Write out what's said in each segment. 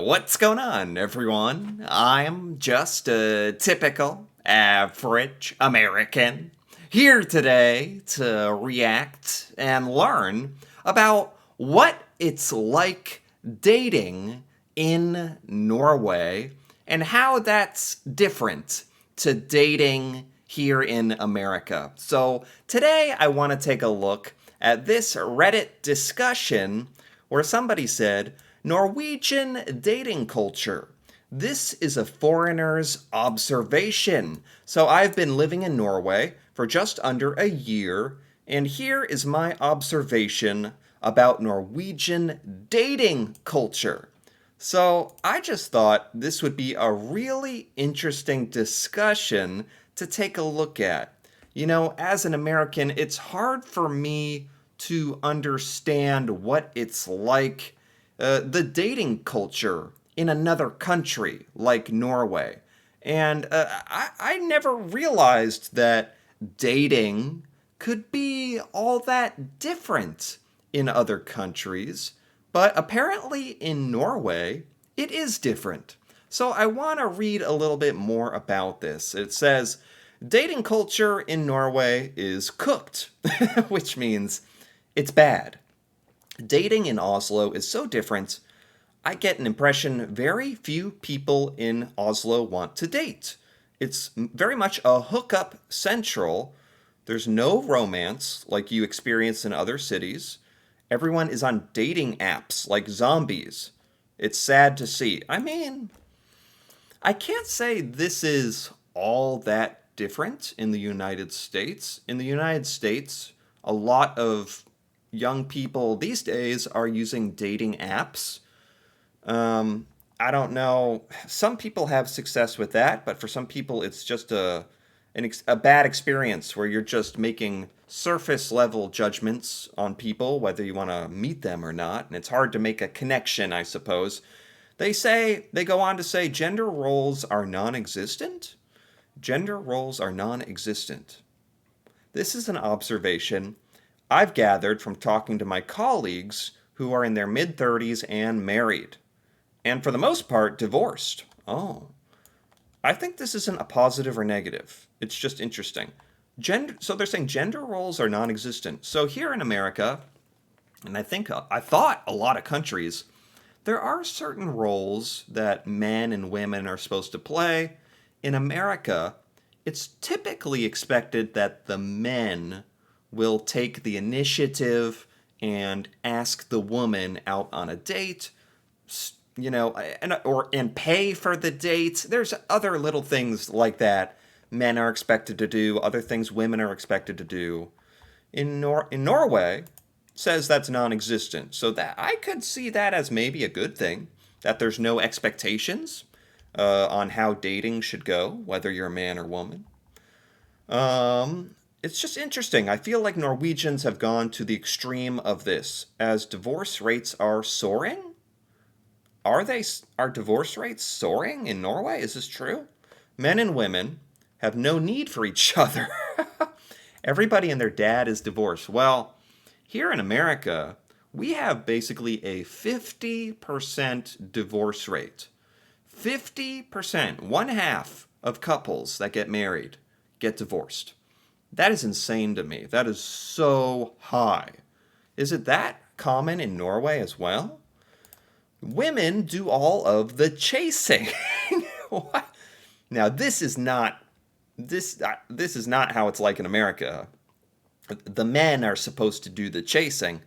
What's going on, everyone? I'm just a typical, average American here today to react and learn about what it's like dating in Norway and how that's different to dating here in America. So, today I want to take a look at this Reddit discussion where somebody said, Norwegian dating culture. This is a foreigner's observation. So I've been living in Norway for just under a year, and here is my observation about Norwegian dating culture. So I just thought this would be a really interesting discussion to take a look at. You know, as an American, it's hard for me to understand what it's like, the dating culture in another country like Norway. And I never realized that dating could be all that different in other countries. But apparently in Norway, it is different. So I want to read a little bit more about this. It says, dating culture in Norway is cooked, which means it's bad. Dating in Oslo is so different, I get an impression very few people in Oslo want to date. It's very much a hookup central. There's no romance like you experience in other cities. Everyone is on dating apps like zombies. It's sad to see. I mean, I can't say this is all that different in the United States. In the United States, a lot of young people these days are using dating apps. I don't know. Some people have success with that, but for some people, it's just a bad experience where you're just making surface level judgments on people, whether you want to meet them or not. And it's hard to make a connection, I suppose. They go on to say gender roles are non existent. Gender roles are non existent. This is an observation I've gathered from talking to my colleagues who are in their mid 30s and married, and for the most part, divorced. Oh, I think this isn't a positive or negative. It's just interesting. So they're saying gender roles are non existent. So here in America, and I thought a lot of countries, there are certain roles that men and women are supposed to play. In America, it's typically expected that the men will take the initiative and ask the woman out on a date, and pay for the date. There's other little things like that men are expected to do, other things women are expected to do. In Norway, says that's non-existent. So that I could see that as maybe a good thing, that there's no expectations on how dating should go, whether you're a man or woman. It's just interesting. I feel like Norwegians have gone to the extreme of this, as divorce rates are soaring. Are divorce rates soaring in Norway? Is this true? Men and women have no need for each other. Everybody and their dad is divorced. Well, here in America, we have basically a 50% divorce rate. 50%, one half of couples that get married get divorced. That is insane to me. That is so high. Is it that common in Norway as well? Women do all of the chasing. What? Now this is not how it's like in America. The men are supposed to do the chasing.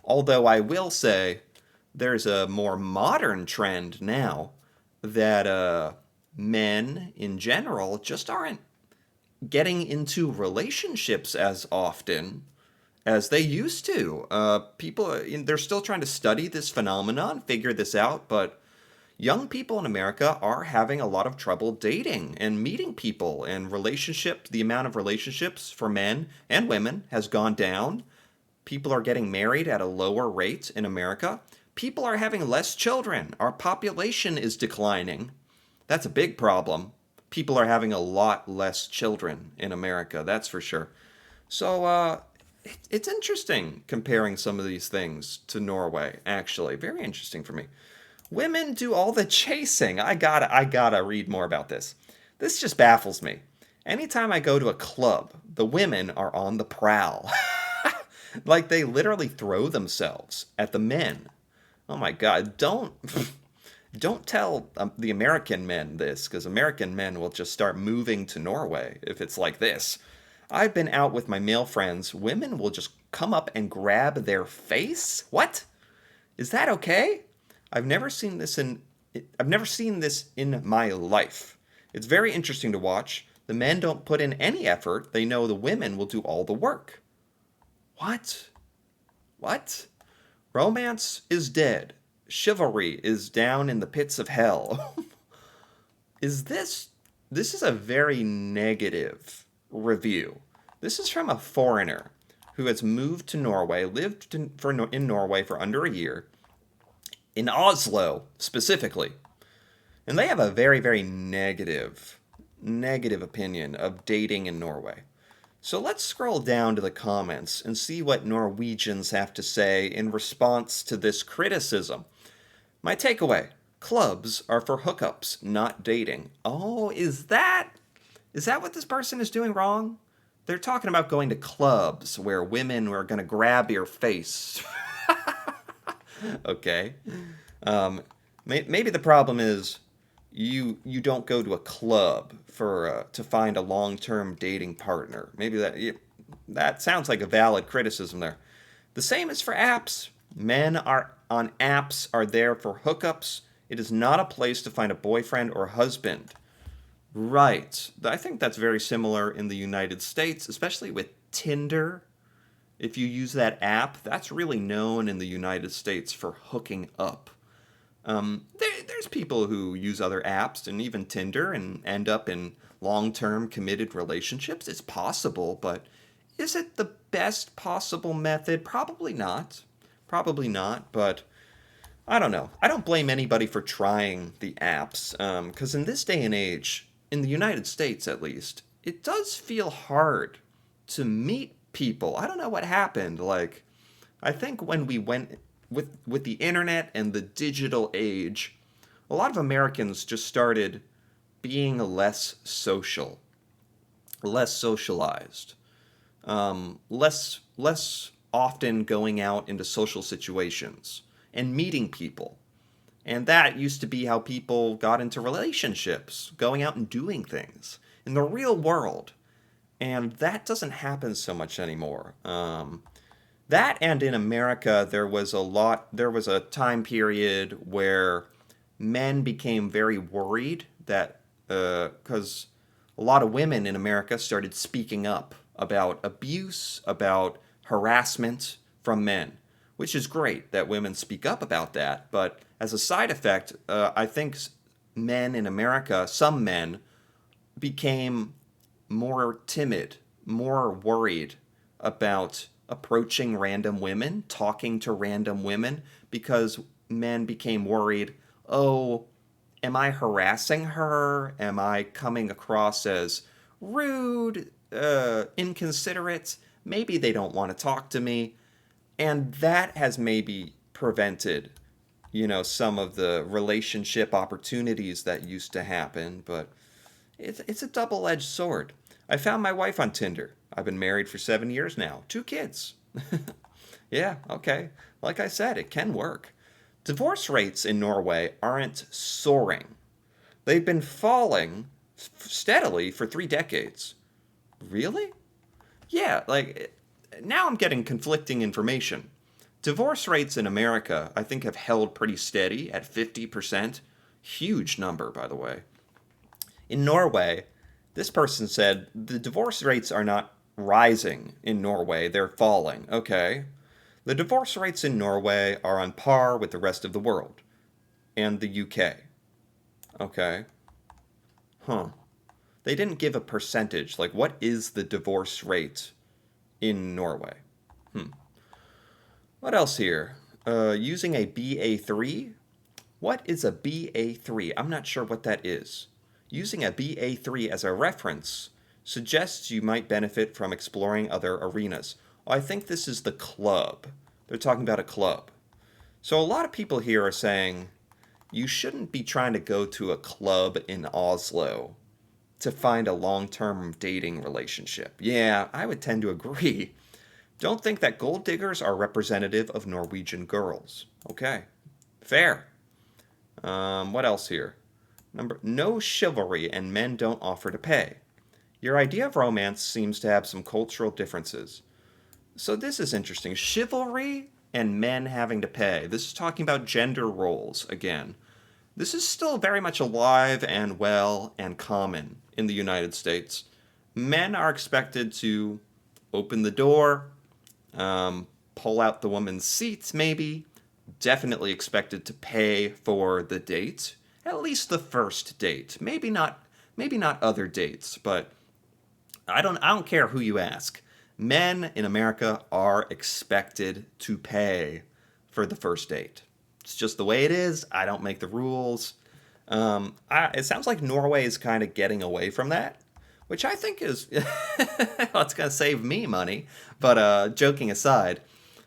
Although I will say there's a more modern trend now that men in general just aren't getting into relationships as often as they used to. They're still trying to study this phenomenon, figure this out, but young people in America are having a lot of trouble dating and meeting people, and the amount of relationships for men and women has gone down. People are getting married at a lower rate in America. People are having less children. Our population is declining. That's a big problem. People are having a lot less children in America, that's for sure. So, it's interesting comparing some of these things to Norway, actually. Very interesting for me. Women do all the chasing. I gotta read more about this. This just baffles me. Anytime I go to a club, the women are on the prowl. Like they literally throw themselves at the men. Oh my God! Don't tell the American men this, because American men will just start moving to Norway if it's like this. I've been out with my male friends. Women will just come up and grab their face. What? Is that okay? I've never seen this in I've never seen this in my life. It's very interesting to watch. The men don't put in any effort. They know the women will do all the work. What? What? Romance is dead. Chivalry is down in the pits of hell. is this is a very negative review. This is from a foreigner who has moved to Norway, in Norway for under a year, in Oslo specifically. And they have a very, very negative opinion of dating in Norway. So let's scroll down to the comments and see what Norwegians have to say in response to this criticism. My takeaway: clubs are for hookups, not dating. Oh, is that what this person is doing wrong? They're talking about going to clubs where women are going to grab your face. Okay. Maybe the problem is you don't go to a club for to find a long-term dating partner. Maybe that sounds like a valid criticism there. The same is for apps. Men are on apps are there for hookups. It is not a place to find a boyfriend or husband. Right. I think that's very similar in the United States, especially with Tinder. If you use that app, that's really known in the United States for hooking up. There's people who use other apps and even Tinder and end up in long-term committed relationships. It's possible, but is it the best possible method? Probably not. Probably not, but I don't know. I don't blame anybody for trying the apps, because in this day and age, in the United States at least, it does feel hard to meet people. I don't know what happened. Like, I think when we went with the internet and the digital age, a lot of Americans just started being less socialized, less often going out into social situations and meeting people. And that used to be how people got into relationships, going out and doing things in the real world. And that doesn't happen so much anymore. That and in America, there was a time period where men became very worried that, because a lot of women in America started speaking up about abuse, about harassment from men, which is great that women speak up about that. But as a side effect, I think men in America, some men, became more timid, more worried about approaching random women, talking to random women, because men became worried, oh, am I harassing her? Am I coming across as rude, inconsiderate? Maybe they don't want to talk to me. And that has maybe prevented, some of the relationship opportunities that used to happen. But it's a double-edged sword. I found my wife on Tinder. I've been married for 7 years now. 2 kids. Yeah, okay. Like I said, it can work. Divorce rates in Norway aren't soaring. They've been falling steadily for 3 decades. Really? Yeah, like now I'm getting conflicting information. Divorce rates in America, I think, have held pretty steady at 50%. Huge number, by the way. In Norway, this person said the divorce rates are not rising in Norway, they're falling. Okay. The divorce rates in Norway are on par with the rest of the world and the UK. Okay. Huh. They didn't give a percentage. Like, what is the divorce rate in Norway? What else here? Using a BA3? What is a BA3? I'm not sure what that is. Using a BA3 as a reference suggests you might benefit from exploring other arenas. Oh, I think this is the club. They're talking about a club. So a lot of people here are saying, you shouldn't be trying to go to a club in Oslo to find a long term dating relationship. Yeah, I would tend to agree. Don't think that gold diggers are representative of Norwegian girls. Okay, fair. What else here? No chivalry and men don't offer to pay. Your idea of romance seems to have some cultural differences. So this is interesting. Chivalry and men having to pay. This is talking about gender roles again. This is still very much alive and well and common in the United States. Men are expected to open the door, pull out the woman's seat, maybe. Definitely expected to pay for the date, at least the first date. Maybe not other dates, but I don't care who you ask. Men in America are expected to pay for the first date. It's just the way it is. I don't make the rules. It sounds like Norway is kind of getting away from that, which I think is well, it's going to save me money. But joking aside,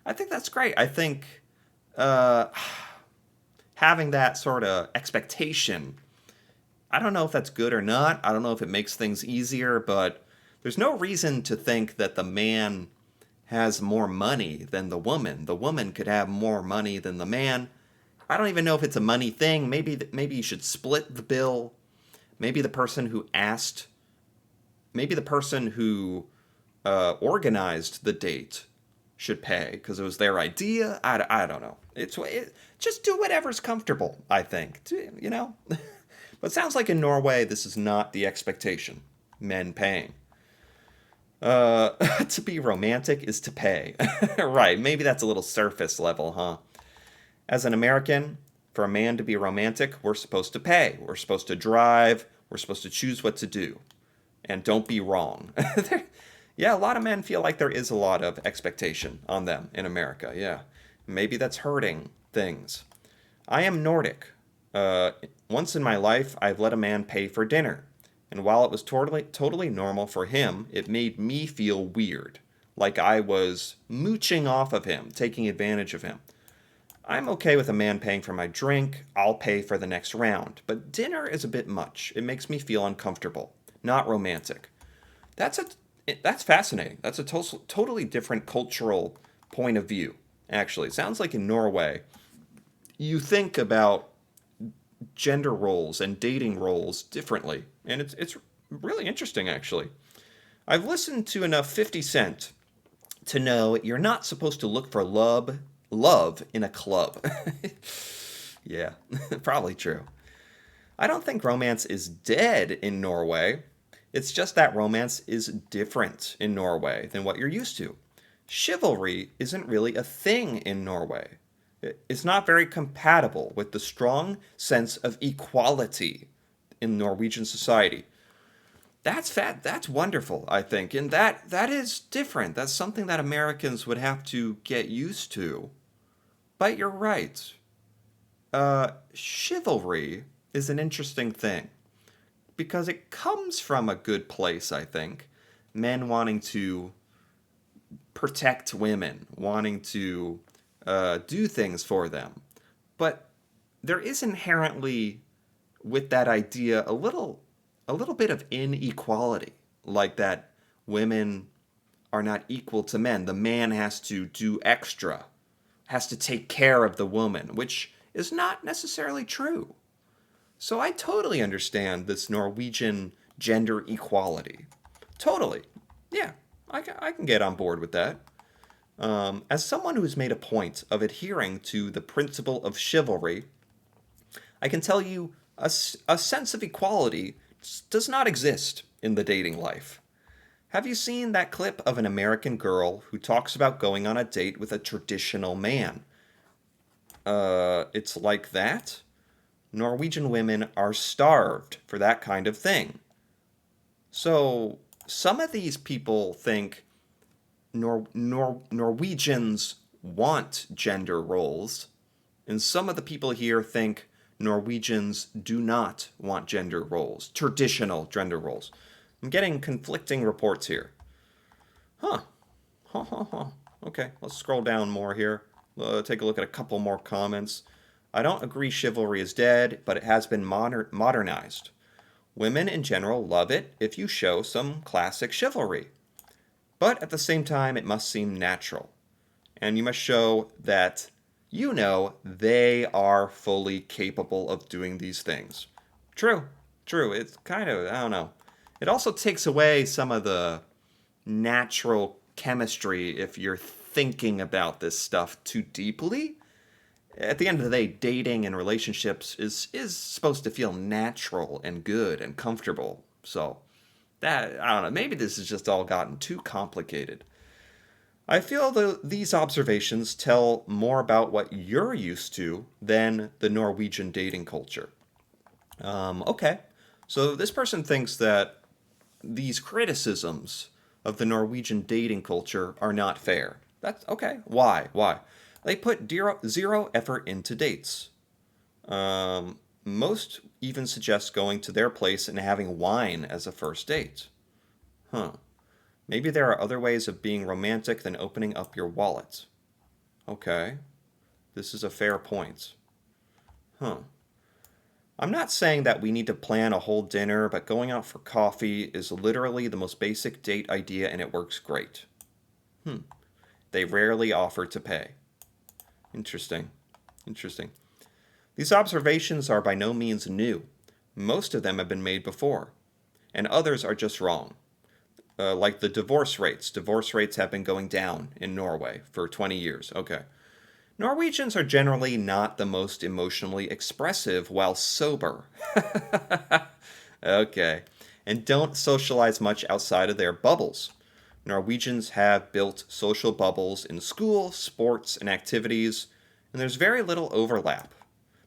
I think that's great. I think uh, having that sort of expectation, I don't know if that's good or not. I don't know if it makes things easier, but there's no reason to think that the man has more money than the woman. The woman could have more money than the man. I don't even know if it's a money thing. Maybe you should split the bill. Maybe the person who asked, maybe the person who organized the date should pay because it was their idea. I don't know. Just do whatever's comfortable, I think. You know? But it sounds like in Norway, this is not the expectation. Men paying. To be romantic is to pay. Right, maybe that's a little surface level, huh? As an American, for a man to be romantic, we're supposed to pay. We're supposed to drive. We're supposed to choose what to do. And don't be wrong. Yeah, a lot of men feel like there is a lot of expectation on them in America. Yeah. Maybe that's hurting things. I am Nordic. Uh, Once in my life, I've let a man pay for dinner. And while it was totally normal for him, it made me feel weird. Like I was mooching off of him, taking advantage of him. I'm okay with a man paying for my drink. I'll pay for the next round. But dinner is a bit much. It makes me feel uncomfortable. Not romantic. That's a that's fascinating. That's a totally different cultural point of view. Actually, it sounds like in Norway, you think about gender roles and dating roles differently, and it's really interesting actually. I've listened to enough 50 Cent to know you're not supposed to look for love in a club. Yeah, probably true. I don't think romance is dead in Norway. It's just that romance is different in Norway than what you're used to. Chivalry isn't really a thing in Norway. It's not very compatible with the strong sense of equality in Norwegian society. That's wonderful, I think. And that is different. That's something that Americans would have to get used to. But you're right. Chivalry is an interesting thing because it comes from a good place, I think. Men wanting to protect women, wanting to do things for them. But there is inherently with that idea a little bit of inequality, like that women are not equal to men. The man has to do extra, has to take care of the woman, which is not necessarily true. So I totally understand this Norwegian gender equality. Totally. Yeah, I can get on board with that. As someone who's made a point of adhering to the principle of chivalry, I can tell you a sense of equality does not exist in the dating life. Have you seen that clip of an American girl who talks about going on a date with a traditional man? It's like that? Norwegian women are starved for that kind of thing. So, some of these people think Norwegians want gender roles, and some of the people here think Norwegians do not want gender roles, traditional gender roles. I'm getting conflicting reports here. Huh. Huh. Okay, let's scroll down more here. Take a look at a couple more comments. I don't agree chivalry is dead, but it has been modernized. Women in general love it if you show some classic chivalry. But at the same time, it must seem natural. And you must show that you know they are fully capable of doing these things. True, true. It's kind of, I don't know. It also takes away some of the natural chemistry if you're thinking about this stuff too deeply. At the end of the day, dating and relationships is supposed to feel natural and good and comfortable. So that, I don't know, maybe this has just all gotten too complicated. I feel these observations tell more about what you're used to than the Norwegian dating culture. Okay, so this person thinks that these criticisms of the Norwegian dating culture are not fair. That's okay. Why? Why? They put zero effort into dates. Most even suggest going to their place and having wine as a first date. Huh. Maybe there are other ways of being romantic than opening up your wallet. Okay. This is a fair point. Huh. I'm not saying that we need to plan a whole dinner, but going out for coffee is literally the most basic date idea and it works great. They rarely offer to pay. Interesting. Interesting. These observations are by no means new. Most of them have been made before, and others are just wrong. Like the divorce rates. Divorce rates have been going down in Norway for 20 years. Okay. Norwegians are generally not the most emotionally expressive while sober. Okay. And don't socialize much outside of their bubbles. Norwegians have built social bubbles in school, sports, and activities, and there's very little overlap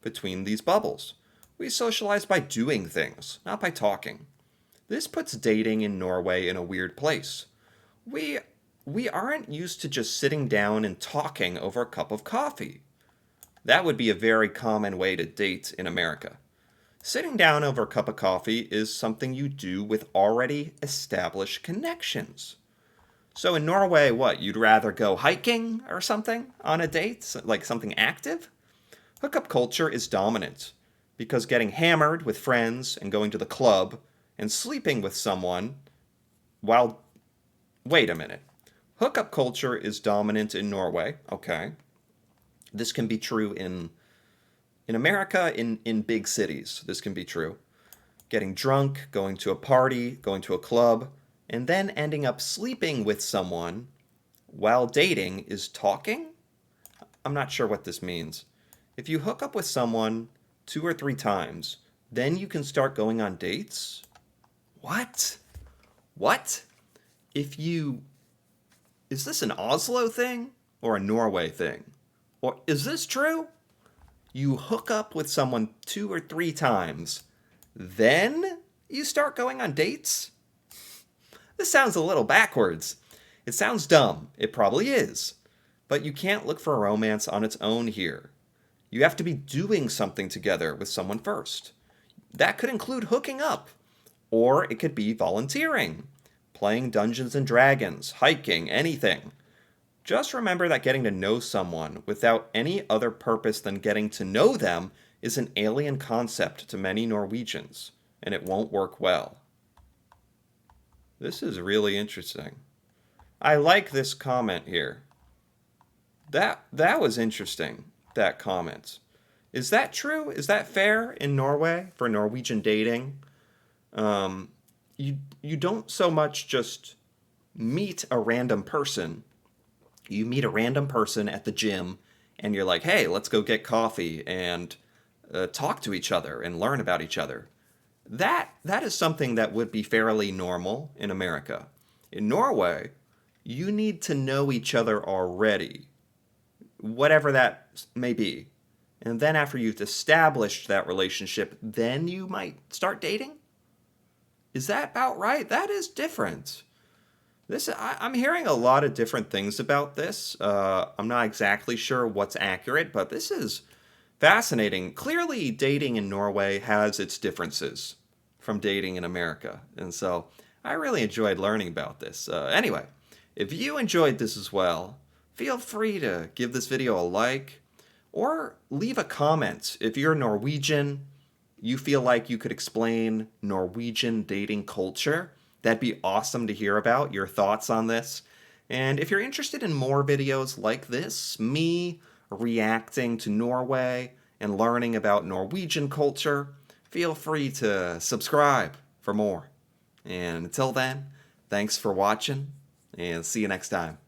between these bubbles. We socialize by doing things, not by talking. This puts dating in Norway in a weird place. We aren't used to just sitting down and talking over a cup of coffee. That would be a very common way to date in America. Sitting down over a cup of coffee is something you do with already established connections. So in Norway, what? You'd rather go hiking or something on a date? Like something active? Hookup culture is dominant because getting hammered with friends and going to the club and sleeping with someone while. Wait a minute. Hookup culture is dominant in Norway. Okay. This can be true in America, in big cities. This can be true. Getting drunk, going to a party, going to a club, and then ending up sleeping with someone while dating is talking? I'm not sure what this means. If you hook up with someone 2 or 3 times, then you can start going on dates? What? What? If you... Is this an Oslo thing or a Norway thing? Or is this true? You hook up with someone 2 or 3 times, then you start going on dates? This sounds a little backwards. It sounds dumb. It probably is. But you can't look for romance on its own here. You have to be doing something together with someone first. That could include hooking up, or it could be volunteering, playing Dungeons and Dragons, hiking, anything. Just remember that getting to know someone without any other purpose than getting to know them is an alien concept to many Norwegians, and it won't work well. This is really interesting. I like this comment here. That was interesting, that comment. Is that true? Is that fair in Norway for Norwegian dating? You don't so much just meet a random person. You meet a random person at the gym and you're like, hey, let's go get coffee and talk to each other and learn about each other. That is something that would be fairly normal in America. In Norway, you need to know each other already, whatever that may be. And then after you've established that relationship, then you might start dating? Is that about right? That is different. I'm hearing a lot of different things about this. I'm not exactly sure what's accurate, but this is fascinating. Clearly, dating in Norway has its differences from dating in America. And so I really enjoyed learning about this. Anyway, if you enjoyed this as well, feel free to give this video a like Or leave a comment if you're Norwegian, you feel like you could explain Norwegian dating culture. That'd be awesome to hear about your thoughts on this. And if you're interested in more videos like this, me reacting to Norway and learning about Norwegian culture, feel free to subscribe for more. And until then, thanks for watching, and see you next time.